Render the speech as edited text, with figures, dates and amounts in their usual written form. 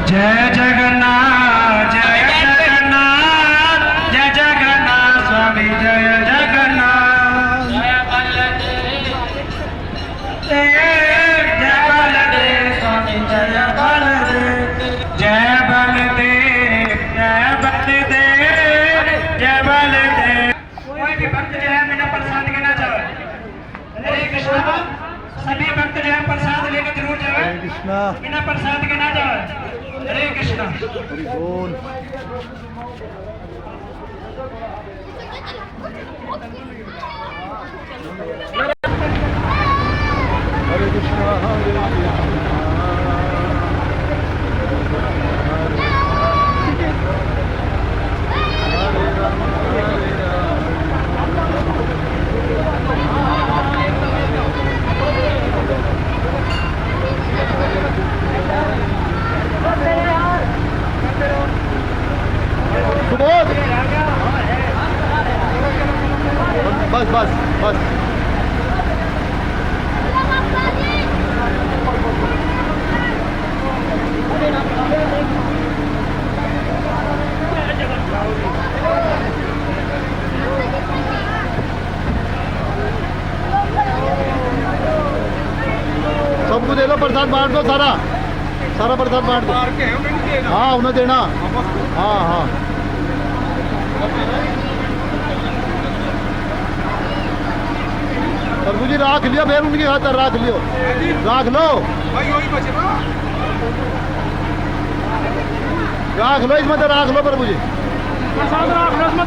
जय जगन्नाथ जय जगन्नाथ जय जगन्नाथ स्वामी जय जगन्नाथ जय बलदेव जय बलदेव स्वामी जय बलदेव जय बलदेव जय बलदेव जय बलदेव। कोई भी भक्त जो है बिना प्रसाद के ना जाए। हरे कृष्णा। सभी भक्त जो है प्रसाद लेकर जरूर जाए। बिना प्रसाद के ना जाए। हरे कृष्णा। हरि बोल। हरे कृष्णा हरे बस बस बस। सबको दे दो प्रसाद बांट दो सारा सारा प्रसाद बांट दो। हाँ उन्हें देना। हाँ हाँ प्रभु जी राख लिया फिर उनके हाथ राख लियो राख लो राख लो इसमें राख लो प्रभु जी प्रसाद राख लो इसमें।